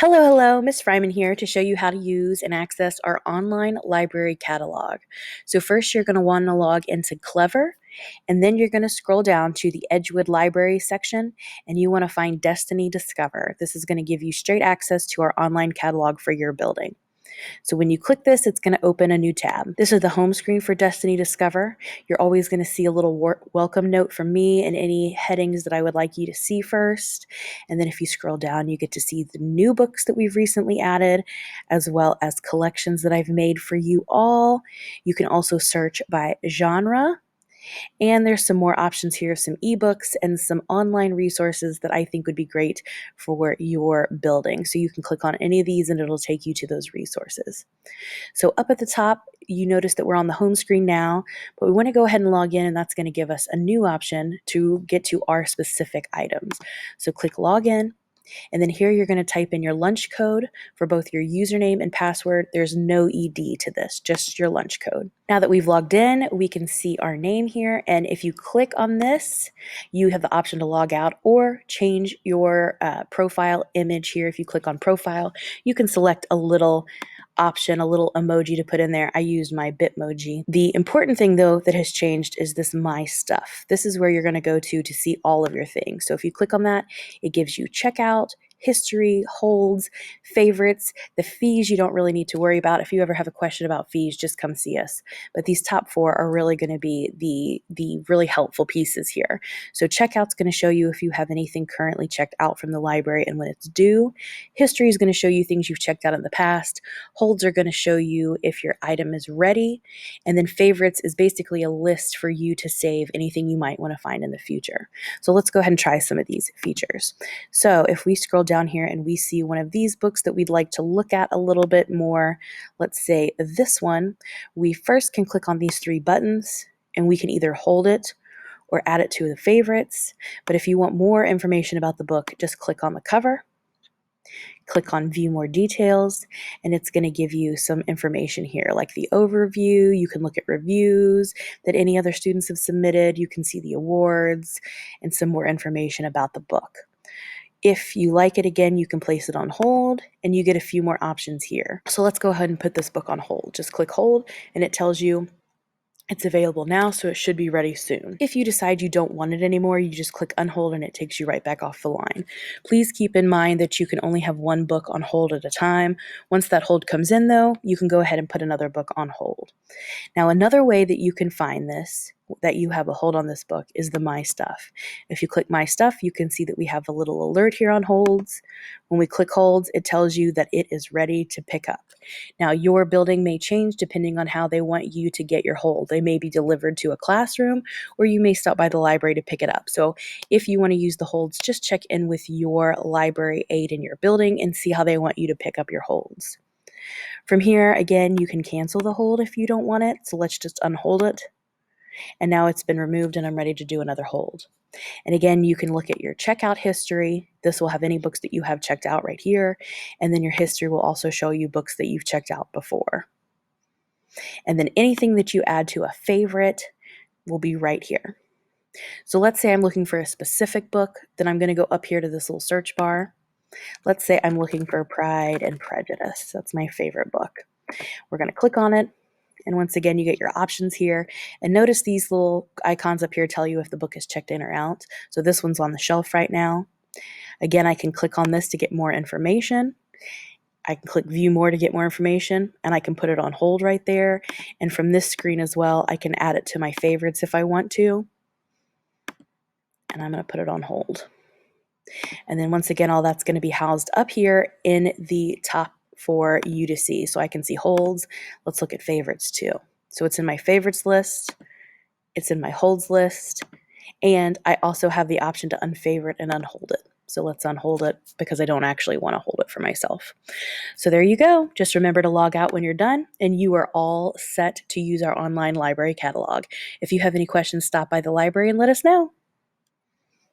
Hello, Miss Fryman here to show you how to use and access our online library catalog. So first you're going to want to log into Clever, and then you're going to scroll down to the Edgewood Library section, and you want to find Destiny Discover. This is going to give you straight access to our online catalog for your building. So when you click this, it's going to open a new tab. This is the home screen for Destiny Discover. You're always going to see a little welcome note from me and any headings that I would like you to see first. And then if you scroll down, you get to see the new books that we've recently added, as well as collections that I've made for you all. You can also search by genre. And there's some more options here, some ebooks and some online resources that I think would be great for your building. So you can click on any of these and it'll take you to those resources. So up at the top, you notice that we're on the home screen now, but we want to go ahead and log in, and that's going to give us a new option to get to our specific items. So click login. And then here you're going to type in your lunch code for both your username and password. There's no ED to this, just your lunch code. Now that we've logged in, we can see our name here. And if you click on this, you have the option to log out or change your profile image here. If you click on profile, you can select a little option, a little emoji to put in there. I used my Bitmoji. The important thing though that has changed is this My Stuff. This is where you're going to go to see all of your things. So if you click on that, it gives you checkout, history, holds, favorites. The fees you don't really need to worry about. If you ever have a question about fees, just come see us. But these top four are really going to be the really helpful pieces here. So checkout's going to show you if you have anything currently checked out from the library and when it's due. History is going to show you things you've checked out in the past. Holds are going to show you if your item is ready. And then favorites is basically a list for you to save anything you might want to find in the future. So let's go ahead and try some of these features. So if we scroll down here and we see one of these books that we'd like to look at a little bit more, let's say this one, we first can click on these three buttons and we can either hold it or add it to the favorites. But if you want more information about the book, just click on the cover, click on view more details, and it's going to give you some information here like the overview. You can look at reviews that any other students have submitted. You can see the awards and some more information about the book. If you like it again, you can place it on hold and you get a few more options here. So let's go ahead and put this book on hold. Just click hold and it tells you it's available now, so it should be ready soon. If you decide you don't want it anymore, you just click unhold and it takes you right back off the line. Please keep in mind that you can only have one book on hold at a time. Once that hold comes in though, you can go ahead and put another book on hold. Now another way that you can find this, that you have a hold on this book, is the My Stuff. If you click My Stuff, you can see that we have a little alert here on holds. When we click holds, it tells you that it is ready to pick up. Now your building may change depending on how they want you to get your hold. They may be delivered to a classroom or you may stop by the library to pick it up. So if you want to use the holds, just check in with your library aide in your building and see how they want you to pick up your holds. From here, again, you can cancel the hold if you don't want it. So let's just unhold it. And now it's been removed and I'm ready to do another hold. And again, you can look at your checkout history. This will have any books that you have checked out right here. And then your history will also show you books that you've checked out before. And then anything that you add to a favorite will be right here. So let's say I'm looking for a specific book, then I'm going to go up here to this little search bar. Let's say I'm looking for Pride and Prejudice. That's my favorite book. We're going to click on it. And once again, you get your options here. And notice these little icons up here tell you if the book is checked in or out. So this one's on the shelf right now. Again, I can click on this to get more information. I can click view more to get more information, and I can put it on hold right there. And from this screen as well, I can add it to my favorites if I want to. And I'm going to put it on hold. And then once again, all that's going to be housed up here in the top for you to see. So I can see holds. Let's look at favorites too. So it's in my favorites list. It's in my holds list. And I also have the option to unfavorite and unhold it. So let's unhold it because I don't actually want to hold it for myself. So there you go. Just remember to log out when you're done and you are all set to use our online library catalog. If you have any questions, stop by the library and let us know.